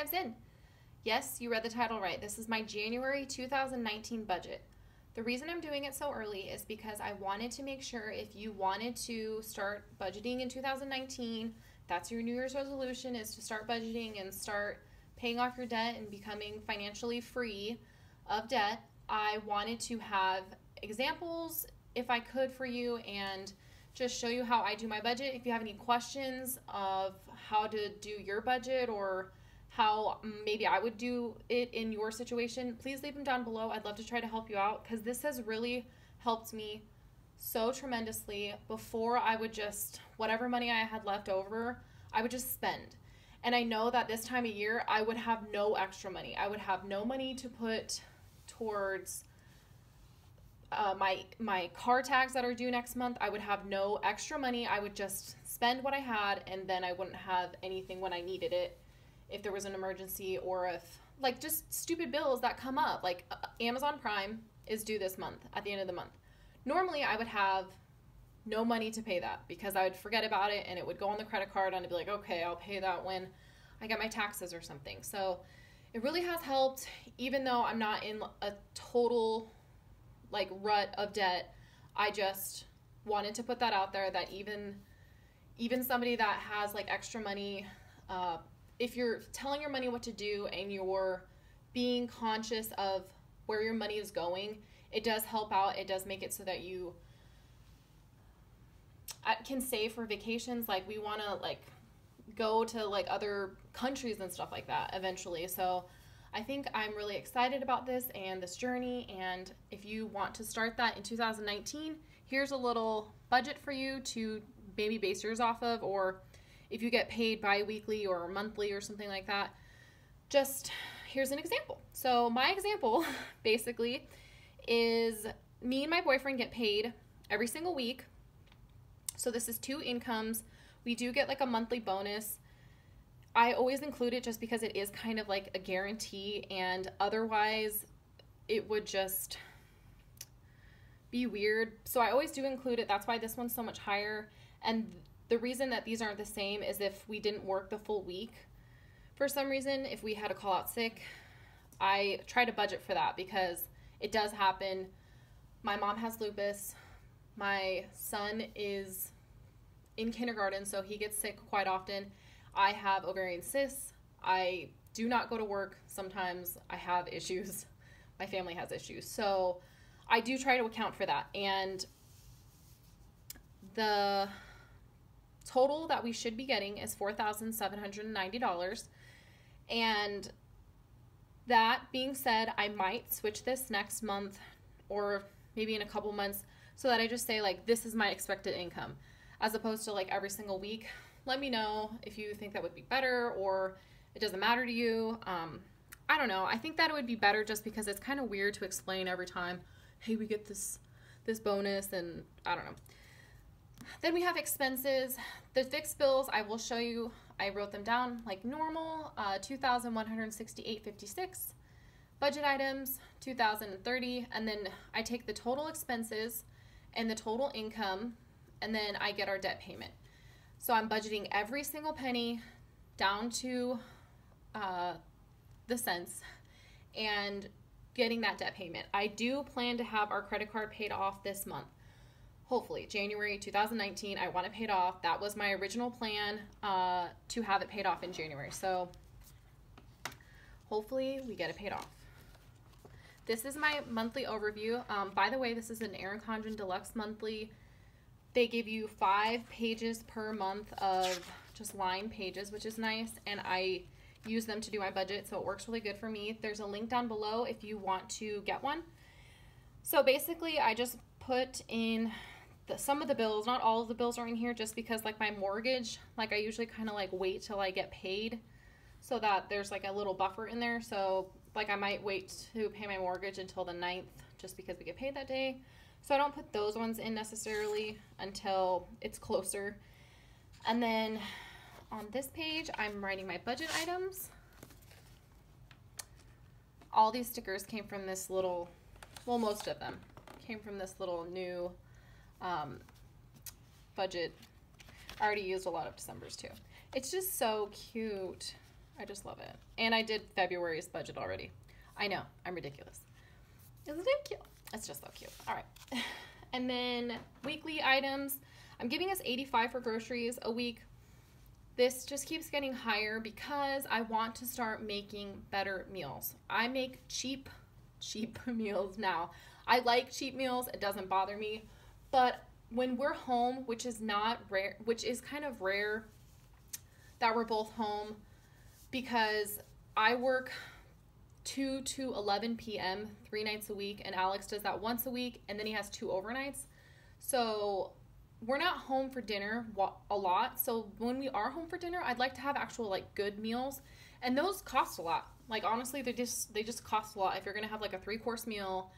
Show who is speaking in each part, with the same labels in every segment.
Speaker 1: dives in. Yes, you read the title right. This is my January 2019 budget. The reason I'm doing it so early is because I wanted to make sure if you wanted to start budgeting in 2019, that's your New Year's resolution, is to start budgeting and start paying off your debt and becoming financially free of debt. I wanted to have examples if I could for you and just show you how I do my budget. If you have any questions of how to do your budget or how maybe I would do it in your situation, please leave them down below. I'd love to try to help you out because this has really helped me so tremendously. Before, I would just, whatever money I had left over, I would just spend. And I know that this time of year, I would have no extra money. I would have no money to put towards my car tags that are due next month. I would have no extra money. I would just spend what I had, and then I wouldn't have anything when I needed it, if there was an emergency, or if, like, just stupid bills that come up. Like, Amazon Prime is due this month, at the end of the month. Normally, I would have no money to pay that because I would forget about it and it would go on the credit card and I'd be like, okay, I'll pay that when I get my taxes or something. So it really has helped, even though I'm not in a total like rut of debt. I just wanted to put that out there, that even somebody that has like extra money, if you're telling your money what to do and you're being conscious of where your money is going, it does help out. It does make it so that you can save for vacations. Like, we want to like go to like other countries and stuff like that eventually. So I think I'm really excited about this and this journey. And if you want to start that in 2019, here's a little budget for you to maybe base yours off of, or if you get paid bi-weekly or monthly or something like that, just here's an example. So my example basically is me and my boyfriend get paid every single week. So this is 2 incomes. We do get like a monthly bonus. I always include it just because it is kind of like a guarantee, and otherwise it would just be weird. So I always do include it. That's why this one's so much higher. And the reason that these aren't the same is if we didn't work the full week for some reason, if we had to call out sick, I try to budget for that because it does happen. My mom has lupus. My son is in kindergarten, so he gets sick quite often. I have ovarian cysts. I do not go to work. Sometimes I have issues. My family has issues. So I do try to account for that. And the total that we should be getting is $4,790. And that being said, I might switch this next month or maybe in a couple months so that I just say like, this is my expected income, as opposed to like every single week. Let me know if you think that would be better or it doesn't matter to you. I don't know. I think that it would be better just because it's kind of weird to explain every time, hey, we get this bonus, and I don't know. Then we have expenses. The fixed bills, I will show you. I wrote them down like normal, $2,168.56. Budget items, $2,030, and then I take the total expenses and the total income, and then I get our debt payment. So I'm budgeting every single penny down to the cents and getting that debt payment. I do plan to have our credit card paid off this month. Hopefully, January 2019, I want it paid off. That was my original plan, to have it paid off in January. So hopefully we get it paid off. This is my monthly overview. By the way, this is an Erin Condren Deluxe monthly. They give you 5 pages per month of just line pages, which is nice. And I use them to do my budget, so it works really good for me. There's a link down below if you want to get one. So basically, I just put in some of the bills. Not all of the bills are in here, just because like my mortgage, like I usually kind of like wait till I get paid so that there's like a little buffer in there. So like I might wait to pay my mortgage until the 9th just because we get paid that day. So I don't put those ones in necessarily until it's closer. And then on this page, I'm writing my budget items. All these stickers came from this little, well, most of them came from this little new budget. I already used a lot of December's too. It's just so cute. I just love it. And I did February's budget already. I know, I'm ridiculous. Isn't it cute? It's just so cute. All right. And then weekly items. I'm giving us $85 for groceries a week. This just keeps getting higher because I want to start making better meals. I make cheap meals now. I like cheap meals. It doesn't bother me. But when we're home, which is not rare, which is kind of rare that we're both home, because I work 2 to 11 p.m. 3 nights a week, and Alex does that once a week, and then he has 2 overnights. So we're not home for dinner a lot. So when we are home for dinner, I'd like to have actual like good meals, and those cost a lot. Like honestly, they just cost a lot if you're gonna have like a 3-course meal,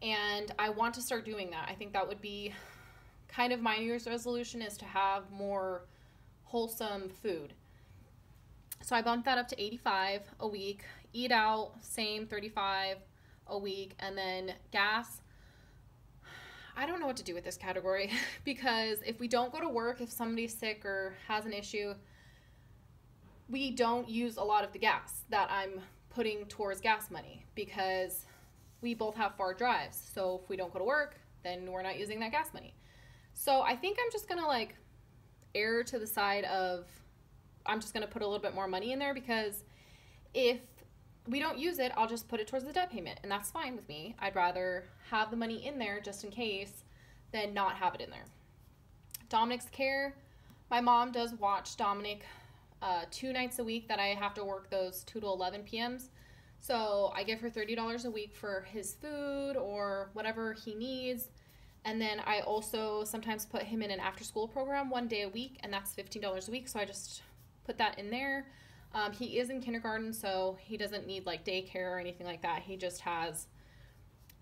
Speaker 1: and I want to start doing that. I think that would be kind of my New Year's resolution, is to have more wholesome food. So I bumped that up to $85 a week. Eat out, same, $35 a week. And then gas, I don't know what to do with this category because if we don't go to work, if somebody's sick or has an issue, we don't use a lot of the gas that I'm putting towards gas money because we both have far drives. So if we don't go to work, then we're not using that gas money. So I think I'm just gonna like err to the side of, I'm just gonna put a little bit more money in there, because if we don't use it, I'll just put it towards the debt payment, and that's fine with me. I'd rather have the money in there just in case than not have it in there. Dominic's care. My mom does watch Dominic 2 nights a week that I have to work those 2 to 11 p.m.s. So I give her $30 a week for his food or whatever he needs. And then I also sometimes put him in an after-school program 1 day a week, and that's $15 a week. So I just put that in there. He is in kindergarten, so he doesn't need like daycare or anything like that. He just has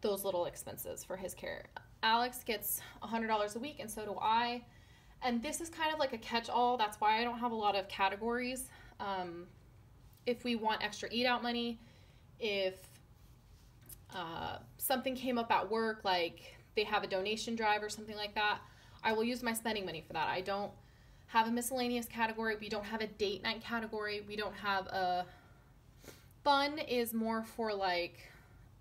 Speaker 1: those little expenses for his care. Alex gets $100 a week, and so do I. And this is kind of like a catch-all. That's why I don't have a lot of categories. If we want extra eat-out money, if something came up at work, like they have a donation drive or something like that, I will use my spending money for that. I don't have a miscellaneous category. We don't have a date night category. We don't have a... Fun is more for like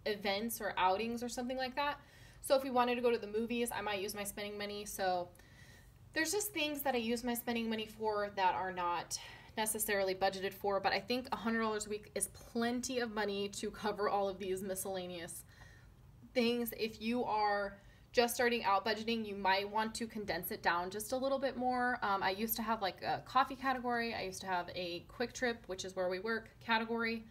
Speaker 1: events or outings or something like that. So if we wanted to go to the movies, I might use my spending money. So there's just things that I use my spending money for that are not necessarily budgeted for, but I think $100 a week is plenty of money to cover all of these miscellaneous things. If you are just starting out budgeting, you might want to condense it down just a little bit more. I used to have like a coffee category. I used to have a QuikTrip, which is where we work, category.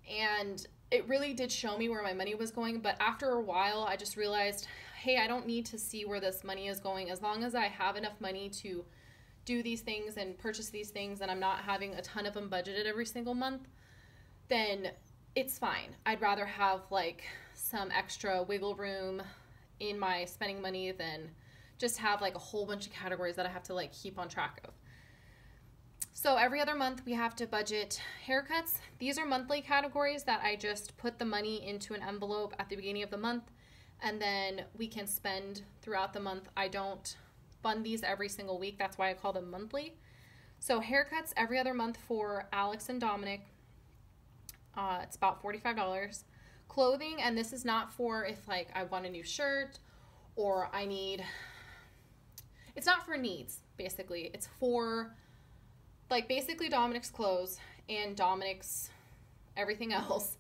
Speaker 1: And it really did show me where my money was going. But after a while, I just realized, hey, I don't need to see where this money is going. As long as I have enough money to do these things and purchase these things, and I'm not having a ton of them budgeted every single month, then it's fine. I'd rather have like some extra wiggle room in my spending money than just have like a whole bunch of categories that I have to like keep on track of. So every other month we have to budget haircuts. These are monthly categories that I just put the money into an envelope at the beginning of the month, and then we can spend throughout the month. I don't fund these every single week. That's why I call them monthly. So haircuts every other month for Alex and Dominic. It's about $45. Clothing, and this is not for if like I want a new shirt or I need, it's not for needs, basically. It's for like basically Dominic's clothes and Dominic's everything else.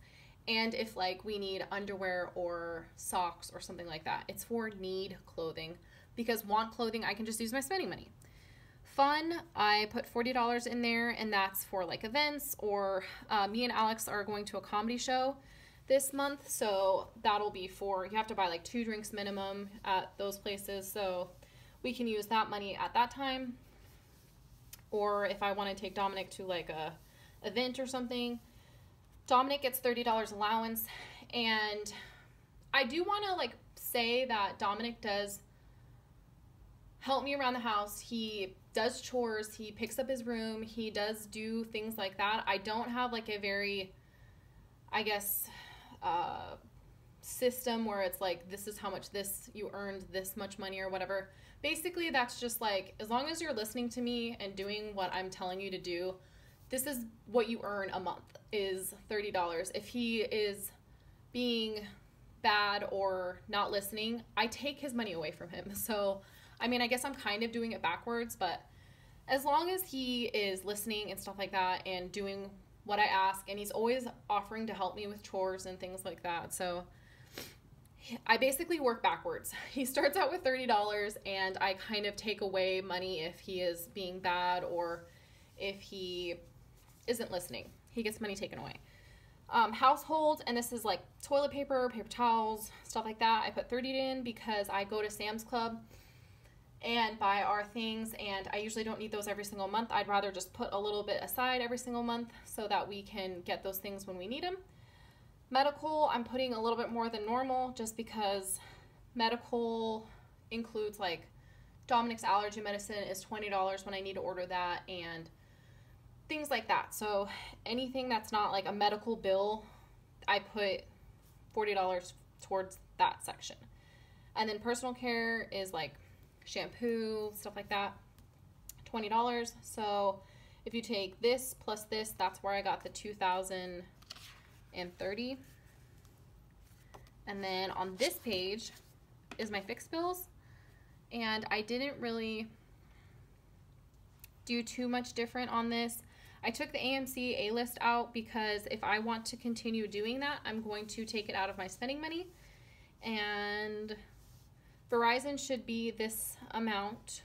Speaker 1: And if like we need underwear or socks or something like that, it's for need clothing, because want clothing, I can just use my spending money. Fun, I put $40 in there, and that's for like events, or me and Alex are going to a comedy show this month, so that'll be for, you have to buy like 2 drinks minimum at those places, so we can use that money at that time. Or if I want to take Dominic to like a event or something, Dominic gets $30 allowance. And I do want to like say that Dominic does help me around the house. He does chores, he picks up his room, he does do things like that. I don't have like a very, I guess, system where it's like, this is how much this, you earned this much money or whatever. Basically, that's just like, as long as you're listening to me and doing what I'm telling you to do, this is what you earn a month is $30. If he is being bad or not listening, I take his money away from him. So, I mean, I guess I'm kind of doing it backwards, but as long as he is listening and stuff like that and doing what I ask, and he's always offering to help me with chores and things like that. So I basically work backwards. He starts out with $30 and I kind of take away money if he is being bad or if he isn't listening. He gets money taken away. Household, and this is like toilet paper, paper towels, stuff like that. I put 30 in because I go to Sam's Club and buy our things, and I usually don't need those every single month. I'd rather just put a little bit aside every single month so that we can get those things when we need them. Medical, I'm putting a little bit more than normal just because medical includes like Dominic's allergy medicine is $20 when I need to order that and things like that. So anything that's not like a medical bill, I put $40 towards that section. And then personal care is like shampoo, stuff like that, $20. So if you take this plus this, that's where I got the $2,030. And then on this page is my fixed bills, and I didn't really do too much different on this. I took the AMC A-list out because if I want to continue doing that, I'm going to take it out of my spending money. And Verizon should be this amount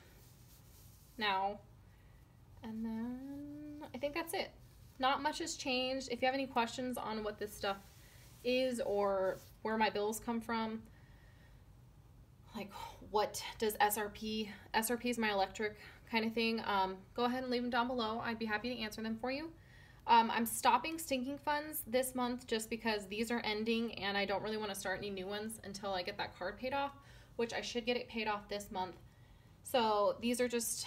Speaker 1: now. And then I think that's it. Not much has changed. If you have any questions on what this stuff is or where my bills come from, like what does SRP is my electric kind of thing, go ahead and leave them down below. I'd be happy to answer them for you. I'm stopping sinking funds this month just because these are ending and I don't really want to start any new ones until I get that card paid off, which I should get it paid off this month. So these are just,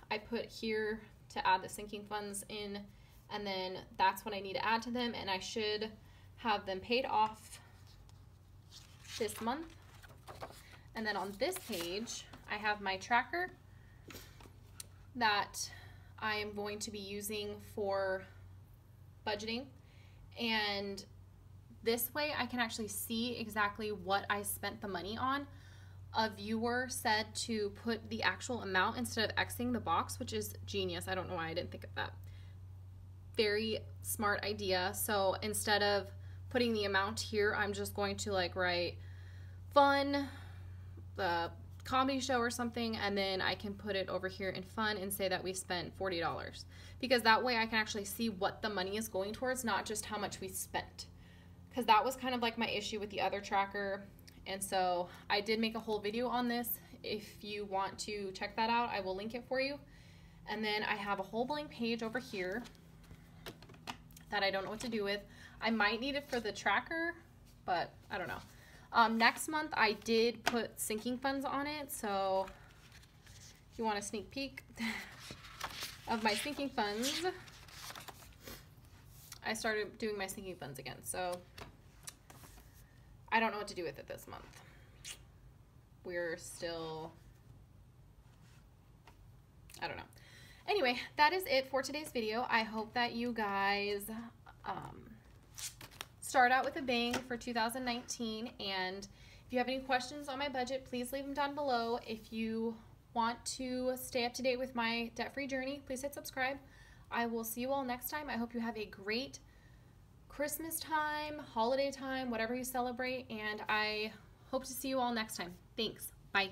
Speaker 1: I put here to add the sinking funds in, and then that's what I need to add to them, and I should have them paid off this month. And then on this page, I have my tracker that I am going to be using for budgeting, and this way I can actually see exactly what I spent the money on. A viewer said to put the actual amount instead of Xing the box, which is genius. I don't know why I didn't think of that. Very smart idea. So instead of putting the amount here, I'm just going to like write fun, the comedy show or something, and then I can put it over here in fun and say that we spent $40, because that way I can actually see what the money is going towards, not just how much we spent, because that was kind of like my issue with the other tracker. And so I did make a whole video on this. If you want to check that out, I will link it for you. And then I have a whole blank page over here that I don't know what to do with. I might need it for the tracker, but I don't know. Next month, I did put sinking funds on it, so if you want a sneak peek of my sinking funds, I started doing my sinking funds again, so I don't know what to do with it this month. We're still, I don't know. Anyway, that is it for today's video. I hope that you guys start out with a bang for 2019, and if you have any questions on my budget, please leave them down below. If you want to stay up to date with my debt-free journey, please hit subscribe. I will see you all next time. I hope you have a great Christmas time, holiday time, whatever you celebrate, and I hope to see you all next time. Thanks. Bye.